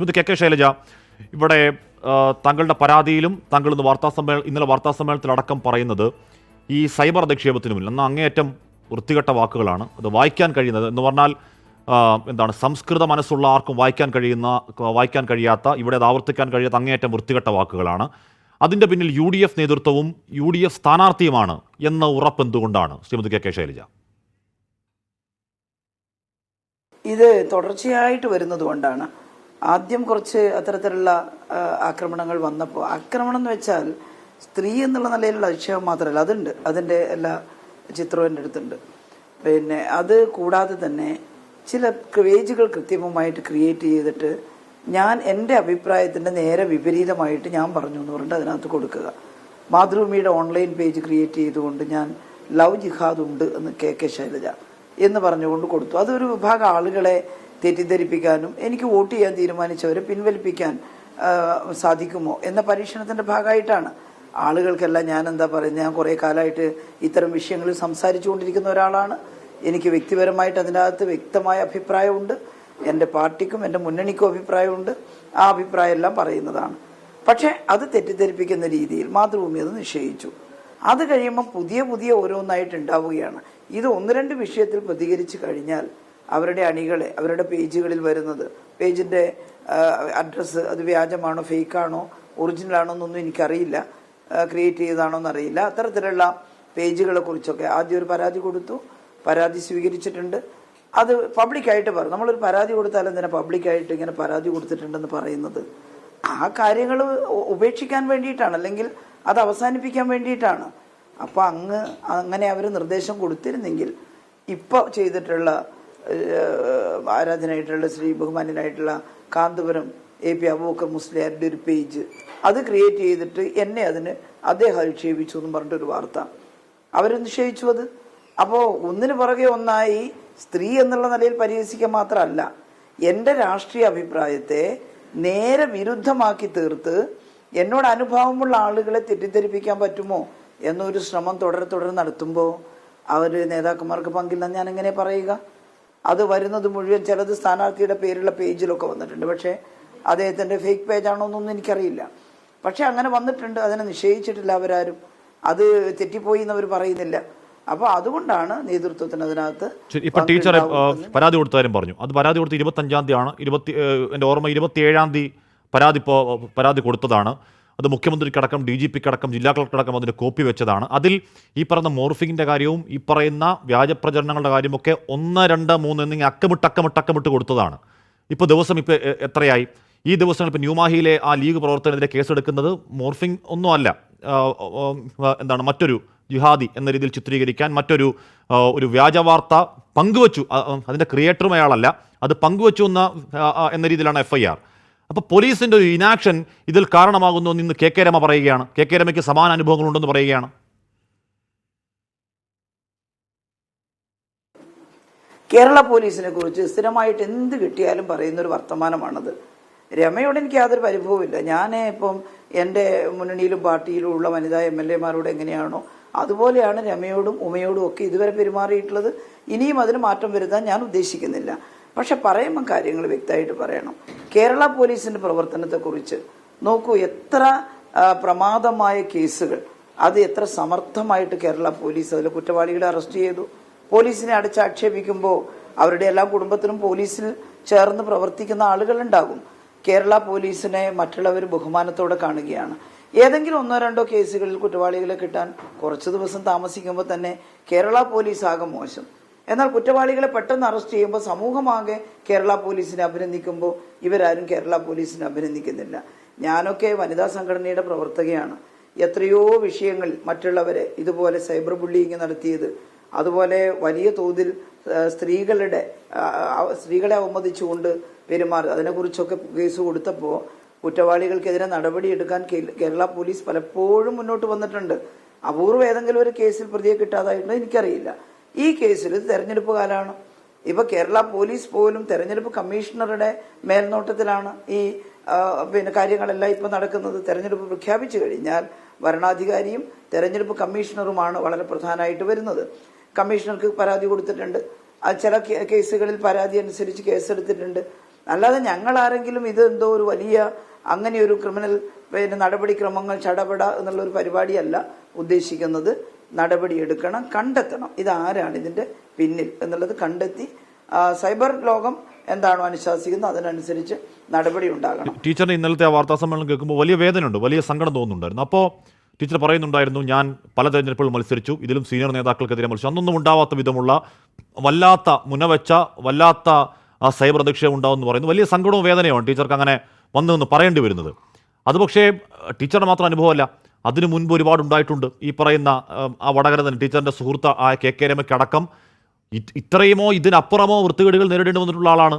ഇത് കെ ശൈലജ, ഇവിടെ താങ്കളുടെ പരാതിയിലും താങ്കൾ ഇന്നലെ വാർത്താ സമ്മേളനത്തിലടക്കം പറയുന്നത് ഈ സൈബർ അധിക്ഷേപത്തിനുമില്ല എന്നാൽ അങ്ങേയറ്റം വൃത്തികെട്ട വാക്കുകളാണ്. അത് വായിക്കാൻ കഴിയുന്നത് എന്ന് പറഞ്ഞാൽ എന്താണ്, സംസ്കൃത മനസ്സുള്ള ആർക്കും വായിക്കാൻ കഴിയാത്ത, ഇവിടെ അത് ആവർത്തിക്കാൻ കഴിയാത്ത അങ്ങേയറ്റം വൃത്തികെട്ട വാക്കുകളാണ്. അതിൻ്റെ പിന്നിൽ UDF നേതൃത്വവും UDF സ്ഥാനാർത്ഥിയുമാണ് എന്ന ഉറപ്പ് എന്തുകൊണ്ടാണ് ശ്രീമതി കെ ശൈലജ? ഇത് തുടർച്ചയായിട്ട് വരുന്നത് കൊണ്ടാണ്. ആദ്യം കുറച്ച് അത്തരത്തിലുള്ള ആക്രമണങ്ങൾ വന്നപ്പോൾ, ആക്രമണം എന്ന് വെച്ചാൽ സ്ത്രീ എന്നുള്ള നിലയിലുള്ള അധിക്ഷേപം മാത്രമല്ല, അതുണ്ട്, അതിൻ്റെ എല്ലാ ചിത്രവും എൻ്റെ അടുത്തുണ്ട്. പിന്നെ അത് കൂടാതെ തന്നെ ചില പേജുകൾ കൃത്യമായിട്ട് ക്രിയേറ്റ് ചെയ്തിട്ട് ഞാൻ എൻ്റെ അഭിപ്രായത്തിൻ്റെ നേരെ വിപരീതമായിട്ട് ഞാൻ പറഞ്ഞു എന്ന് പറഞ്ഞിട്ട് അതിനകത്ത് കൊടുക്കുക. മാതൃഭൂമിയുടെ ഓൺലൈൻ പേജ് ക്രിയേറ്റ് ചെയ്തുകൊണ്ട് ഞാൻ ലവ് ജിഹാദ് ഉണ്ട് എന്ന് കെ ശൈലജ എന്ന് പറഞ്ഞുകൊണ്ട് കൊടുത്തു. അതൊരു വിഭാഗം ആളുകളെ തെറ്റിദ്ധരിപ്പിക്കാനും എനിക്ക് വോട്ട് ചെയ്യാൻ തീരുമാനിച്ചവരെ പിൻവലിപ്പിക്കാൻ സാധിക്കുമോ എന്ന പരീക്ഷണത്തിന്റെ ഭാഗമായിട്ടാണ്. ആളുകൾക്കെല്ലാം ഞാൻ എന്താ പറയുന്നത്, ഞാൻ കുറേ കാലമായിട്ട് ഇത്തരം വിഷയങ്ങളിൽ സംസാരിച്ചുകൊണ്ടിരിക്കുന്ന ഒരാളാണ്. എനിക്ക് വ്യക്തിപരമായിട്ട് അതിനകത്ത് വ്യക്തമായ അഭിപ്രായമുണ്ട്, എൻ്റെ പാർട്ടിക്കും എൻ്റെ മുന്നണിക്കും അഭിപ്രായമുണ്ട്. ആ അഭിപ്രായം എല്ലാം പറയുന്നതാണ്. പക്ഷെ അത് തെറ്റിദ്ധരിപ്പിക്കുന്ന രീതിയിൽ മാതൃഭൂമി അത് നിശ്ചയിച്ചു. അത് കഴിയുമ്പോൾ പുതിയ ഓരോന്നായിട്ട് ഉണ്ടാവുകയാണ്. ഇത് ഒന്ന് രണ്ട് വിഷയത്തിൽ പ്രതികരിച്ചു കഴിഞ്ഞാൽ അവരുടെ അണികളെ, അവരുടെ പേജുകളിൽ വരുന്നത്, പേജിന്റെ അഡ്രസ്സ് അത് വ്യാജമാണോ ഫേക്കാണോ ഒറിജിനലാണോ എന്നൊന്നും എനിക്കറിയില്ല, ക്രിയേറ്റ് ചെയ്തതാണോ എന്നറിയില്ല. അത്തരത്തിലുള്ള പേജുകളെ കുറിച്ചൊക്കെ ആദ്യം ഒരു പരാതി കൊടുത്തു, പരാതി സ്വീകരിച്ചിട്ടുണ്ട്. അത് പബ്ലിക്കായിട്ട് പറയും. നമ്മളൊരു പരാതി കൊടുത്താൽ എന്തിനാ പബ്ലിക്കായിട്ട് ഇങ്ങനെ പരാതി കൊടുത്തിട്ടുണ്ടെന്ന് പറയുന്നത്? ആ കാര്യങ്ങൾ ഉപേക്ഷിക്കാൻ വേണ്ടിയിട്ടാണ്, അല്ലെങ്കിൽ അത് അവസാനിപ്പിക്കാൻ വേണ്ടിയിട്ടാണ്. അപ്പോൾ അങ്ങനെ അവർ നിർദ്ദേശം കൊടുത്തിരുന്നെങ്കിൽ ഇപ്പോൾ ചെയ്തിട്ടുള്ള ആരാധനായിട്ടുള്ള ബഹുമാന്യനായിട്ടുള്ള കാന്തപുരം AP അബൂബക്കർ മുസ്ലിയാരുടെ ഒരു പേജ് അത് ക്രിയേറ്റ് ചെയ്തിട്ട് എന്നെ അദ്ദേഹം അധിക്ഷേപിച്ചു എന്ന് പറഞ്ഞിട്ടൊരു വാർത്ത അവർ നിഷേധിച്ചു. അത് അപ്പോൾ ഒന്നിനു പുറകെ ഒന്നായി സ്ത്രീ എന്നുള്ള നിലയിൽ പരിഹസിക്കാൻ മാത്രമല്ല, എൻ്റെ രാഷ്ട്രീയ അഭിപ്രായത്തെ നേരെ വിരുദ്ധമാക്കി തീർത്ത് എന്നോട് അനുഭവമുള്ള ആളുകളെ തെറ്റിദ്ധരിപ്പിക്കാൻ പറ്റുമോ എന്നൊരു ശ്രമം തുടരെ നടത്തുമ്പോൾ അവർ നേതാക്കന്മാർക്ക് പങ്കില്ലെന്ന് ഞാൻ എങ്ങനെ പറയുക? അത് വരുന്നത് മുഴുവൻ ചിലത് സ്ഥാനാർത്ഥിയുടെ പേരുള്ള പേജിലൊക്കെ വന്നിട്ടുണ്ട്. പക്ഷേ അദ്ദേഹത്തിൻ്റെ ഫേക്ക് പേജാണോ എന്നൊന്നും എനിക്കറിയില്ല. പക്ഷെ അങ്ങനെ വന്നിട്ടുണ്ട്, അതിനെ നിഷേധിച്ചിട്ടില്ല അവരാരും. അത് തെറ്റിപ്പോയി എന്നവർ പറയുന്നില്ല. അപ്പോൾ അതുകൊണ്ടാണ് നേതൃത്വത്തിന് അതിനകത്ത് ഇപ്പൊ ടീച്ചർ പരാതി കൊടുത്താലും പറഞ്ഞു. അത് പരാതി കൊടുത്ത് 25-ാം തീയതിയാണ്, എൻ്റെ ഓർമ്മ 27-ാം തീയതി പരാതി കൊടുത്തതാണ്. അത് മുഖ്യമന്ത്രിക്കടക്കം DGPക്കടക്കം ജില്ലാ കളക്ടറടക്കം അതിന് കോപ്പി വെച്ചതാണ്. അതിൽ ഈ പറയുന്ന മോർഫിങ്ങിൻ്റെ കാര്യവും ഈ പറയുന്ന വ്യാജപ്രചരണങ്ങളുടെ കാര്യമൊക്കെ 1, 2, 3 എന്നിങ്ങനെ അക്കമിട്ട് കൊടുത്തതാണ്. ഇപ്പോൾ ദിവസം എത്രയായി? ഈ ദിവസങ്ങൾ ഇപ്പോൾ ന്യൂമാഹിയിലെ ആ ലീഗ് പ്രവർത്തകനെതിരെ കേസെടുക്കുന്നത് മോർഫിംഗ് ഒന്നും അല്ല, എന്താണ്, മറ്റൊരു ജിഹാദി എന്ന രീതിയിൽ ചിത്രീകരിക്കാൻ ഒരു വ്യാജവാർത്ത പങ്കുവച്ചു. അതിൻ്റെ ക്രിയേറ്ററും അയാളല്ല, അത് പങ്കുവച്ചു എന്ന രീതിയിലാണ് FIR. അപ്പോൾ പോലീസിൻ്റെ ഒരു ഇനാക്ഷൻ ഇതിൽ കാരണമാകുന്നു എന്ന് ഇന്ന് കെ രമ പറയുകയാണ്. കെ രമയ്ക്ക് സമാന അനുഭവങ്ങളുണ്ടെന്ന് പറയുകയാണ്. കേരള പോലീസിനെ കുറിച്ച് സ്ഥിരമായിട്ട് എന്ത് കിട്ടിയാലും പറയുന്നൊരു വർത്തമാനമാണത്. രമയോട് എനിക്ക് യാതൊരു പരിഭവമില്ല. ഞാൻ ഇപ്പം എൻ്റെ മുന്നണിയിലും പാർട്ടിയിലും ഉള്ള വനിതാ MLA-മാരോട് എങ്ങനെയാണോ അതുപോലെയാണ് രമയോടും ഉമയോടും ഒക്കെ ഇതുവരെ പെരുമാറിയിട്ടുള്ളത്. ഇനിയും അതിന് മാറ്റം വരുത്താൻ ഞാൻ ഉദ്ദേശിക്കുന്നില്ല. പക്ഷെ പറയുമ്പോൾ കാര്യങ്ങൾ വ്യക്തമായിട്ട് പറയണം. കേരള പോലീസിന്റെ പ്രവർത്തനത്തെക്കുറിച്ച് നോക്കൂ, എത്ര പ്രമാദമായ കേസുകൾ, അത് എത്ര സമർത്ഥമായിട്ട് കേരള പോലീസ് അതിൽ കുറ്റവാളികളെ അറസ്റ്റ് ചെയ്തു. പോലീസിനെ അടച്ചാക്ഷേപിക്കുമ്പോൾ അവരുടെ എല്ലാ കുടുംബത്തിനും പോലീസിൽ ചേർന്ന് പ്രവർത്തിക്കുന്ന ആളുകളുണ്ടാകും. കേരള പോലീസിനെ മറ്റുള്ളവർ ബഹുമാനത്തോടെ കാണുകയാണ്. ഏതെങ്കിലും 1, 2 കേസുകളിൽ കുറ്റവാളികളെ കിട്ടാൻ കുറച്ച് ദിവസം താമസിക്കുമ്പോൾ തന്നെ കേരള പോലീസ് ആകെ മോശം. എന്നാൽ കുറ്റവാളികളെ പെട്ടെന്ന് അറസ്റ്റ് ചെയ്യുമ്പോൾ സമൂഹമാകെ കേരള പോലീസിനെ അഭിനന്ദിക്കുമ്പോൾ ഇവരാരും കേരള പോലീസിനെ അഭിനന്ദിക്കുന്നില്ല. ഞാനൊക്കെ വനിതാ സംഘടനയുടെ പ്രവർത്തകയാണ്. എത്രയോ വിഷയങ്ങൾ മറ്റുള്ളവരെ ഇതുപോലെ സൈബർ ബുള്ളിയിങ് നടത്തിയത്, അതുപോലെ വലിയ തോതിൽ സ്ത്രീകളെ അവമതിച്ചുകൊണ്ട് പെരുമാറി, അതിനെക്കുറിച്ചൊക്കെ കേസ് കൊടുത്തപ്പോൾ കുറ്റവാളികൾക്കെതിരെ നടപടിയെടുക്കാൻ കേരള പോലീസ് പലപ്പോഴും മുന്നോട്ട് വന്നിട്ടുണ്ട്. അപൂർവം ഏതെങ്കിലും ഒരു കേസിൽ പ്രതിയെ കിട്ടാതായിട്ടുണ്ടോ എനിക്കറിയില്ല. ഈ കേസിൽ തെരഞ്ഞെടുപ്പ് കാലമാണ്. ഇപ്പൊ കേരള പോലീസ് പോലും തെരഞ്ഞെടുപ്പ് കമ്മീഷണറുടെ മേൽനോട്ടത്തിലാണ് ഈ കാര്യങ്ങളെല്ലാം ഇപ്പൊ നടക്കുന്നത്. തെരഞ്ഞെടുപ്പ് പ്രഖ്യാപിച്ചു കഴിഞ്ഞാൽ വരണാധികാരിയും തെരഞ്ഞെടുപ്പ് കമ്മീഷണറുമാണ് വളരെ പ്രധാനമായിട്ട് വരുന്നത്. കമ്മീഷണർക്ക് പരാതി കൊടുത്തിട്ടുണ്ട്. ചില കേസുകളിൽ പരാതി അനുസരിച്ച് കേസെടുത്തിട്ടുണ്ട്. അല്ലാതെ ഞങ്ങൾ ആരെങ്കിലും ഇത് എന്തോ ഒരു വലിയ അങ്ങനെ ഒരു ക്രിമിനൽ നടപടിക്രമങ്ങൾ ചടപട എന്നുള്ള ഒരു പരിപാടിയല്ല ഉദ്ദേശിക്കുന്നത്. നടപടി എടുക്കണം, കണ്ടെത്തണം ഇതാരാണ് ഇതിന്റെ പിന്നിൽ എന്നുള്ളത് കണ്ടെത്തി സൈബർ ലോകം എന്താണോ അനുശാസിക്കുന്നത് അതിനനുസരിച്ച് നടപടി ഉണ്ടാകണം. ടീച്ചറിന് ഇന്നലത്തെ ആ വാർത്താ സമ്മേളനം കേൾക്കുമ്പോൾ വലിയ വേദനയുണ്ട്, വലിയ സങ്കടം തോന്നുന്നുണ്ടായിരുന്നു. അപ്പോൾ ടീച്ചർ പറയുന്നുണ്ടായിരുന്നു, ഞാൻ പല തെരഞ്ഞെടുപ്പുകൾ മത്സരിച്ചു, ഇതിലും സീനിയർ നേതാക്കൾക്കെതിരെ മത്സരിച്ചു, അന്നൊന്നും ഉണ്ടാവാത്ത വിധമുള്ള വല്ലാത്ത മുനവെച്ച വല്ലാത്ത ആ സൈബർ അധിക്ഷേപം ഉണ്ടാവുമെന്ന് പറയുന്നു. വലിയ സങ്കടവും വേദനയുമാണ് ടീച്ചർക്ക് അങ്ങനെ വന്നു എന്ന് പറയേണ്ടി വരുന്നത്. അത് പക്ഷേ ടീച്ചറുടെ മാത്രം അനുഭവമല്ല, അതിനു മുൻപ് ഒരുപാട് ഉണ്ടായിട്ടുണ്ട്. ഈ പറയുന്ന ആ വടകര തന്നെ ടീച്ചറിൻ്റെ സുഹൃത്ത് ആ കെ രമയ്ക്കടക്കം ഇത്രയുമോ ഇതിനപ്പുറമോ വൃത്തികേടുകൾ നേരിടേണ്ടി വന്നിട്ടുള്ള ആളാണ്.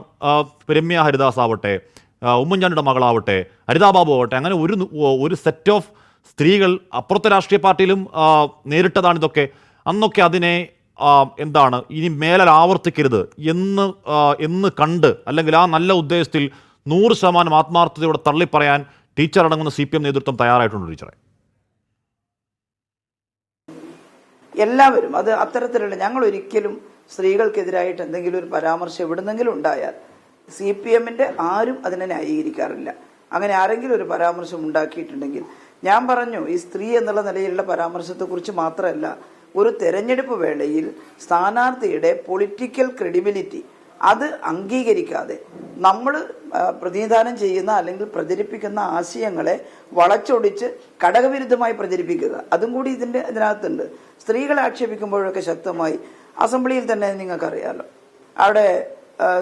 രമ്യ ഹരിദാസ് ആവട്ടെ, ഉമ്മൻചാണ്ടിയുടെ മകളാവട്ടെ, ഹരിതാബാബു ആവട്ടെ, അങ്ങനെ ഒരു സെറ്റ് ഓഫ് സ്ത്രീകൾ അപ്പുറത്തെ രാഷ്ട്രീയ പാർട്ടിയിലും നേരിട്ടതാണിതൊക്കെ. അന്നൊക്കെ അതിനെ എന്താണ് ഇനി മേലാൽ ആവർത്തിക്കരുത് എന്ന് കണ്ട്, അല്ലെങ്കിൽ ആ നല്ല ഉദ്ദേശത്തിൽ 100% ആത്മാർത്ഥതയോടെ തള്ളിപ്പറയാൻ ടീച്ചർ അടങ്ങുന്ന CPM നേതൃത്വം തയ്യാറായിട്ടുണ്ട്. ടീച്ചറെ, എല്ലാവരും അത് അത്തരത്തിലുള്ള, ഞങ്ങൾ ഒരിക്കലും സ്ത്രീകൾക്കെതിരായിട്ട് എന്തെങ്കിലും ഒരു പരാമർശം എവിടുന്നെങ്കിലും ഉണ്ടായാൽ CPMന്റെ ആരും അതിനെ ന്യായീകരിക്കാറില്ല. അങ്ങനെ ആരെങ്കിലും ഒരു പരാമർശം ഉണ്ടാക്കിയിട്ടുണ്ടെങ്കിൽ ഞാൻ പറഞ്ഞു, ഈ സ്ത്രീ എന്നുള്ള നിലയിലുള്ള പരാമർശത്തെക്കുറിച്ച് മാത്രമല്ല, ഒരു തെരഞ്ഞെടുപ്പ് വേളയിൽ സ്ഥാനാർത്ഥിയുടെ പൊളിറ്റിക്കൽ ക്രെഡിബിലിറ്റി അത് അംഗീകരിക്കാതെ നമ്മൾ പ്രതിനിധാനം ചെയ്യുന്ന അല്ലെങ്കിൽ പ്രചരിപ്പിക്കുന്ന ആശയങ്ങളെ വളച്ചൊടിച്ച് ഘടകവിരുദ്ധമായി പ്രചരിപ്പിക്കുക, അതും കൂടി ഇതിനകത്തുണ്ട്. സ്ത്രീകളെ ആക്ഷേപിക്കുമ്പോഴൊക്കെ ശക്തമായി അസംബ്ലിയിൽ തന്നെ നിങ്ങൾക്കറിയാലോ, അവിടെ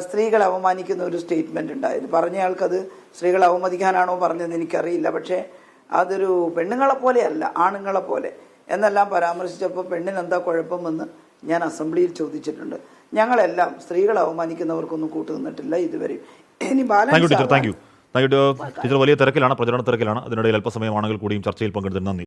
സ്ത്രീകളെ അവമാനിക്കുന്ന ഒരു സ്റ്റേറ്റ്മെന്റ് ഉണ്ടായത്. പറഞ്ഞയാൾക്കത് സ്ത്രീകളെ അവമതിക്കാനാണോ പറഞ്ഞതെന്ന് എനിക്കറിയില്ല, പക്ഷേ അതൊരു പെണ്ണുങ്ങളെ പോലെയല്ല ആണുങ്ങളെ പോലെ എന്നെല്ലാം പരാമർശിച്ചപ്പോൾ പെണ്ണിനെന്താ കുഴപ്പമെന്ന് ഞാൻ അസംബ്ലിയിൽ ചോദിച്ചിട്ടുണ്ട്. ഞങ്ങളെല്ലാം സ്ത്രീകളെ അവമാനിക്കുന്നവർക്കൊന്നും കൂട്ടുനിന്നിട്ടില്ല ഇതുവരെ. ഇനി ടീച്ചർ വലിയ തിരക്കിലാണ്, പ്രചരണ തിരക്കിലാണ്. അതിനിടയിൽ അല്പസമയമാണെങ്കിൽ കൂടിയും ചർച്ചയിൽ പങ്കെടുത്തതിന് നന്ദി.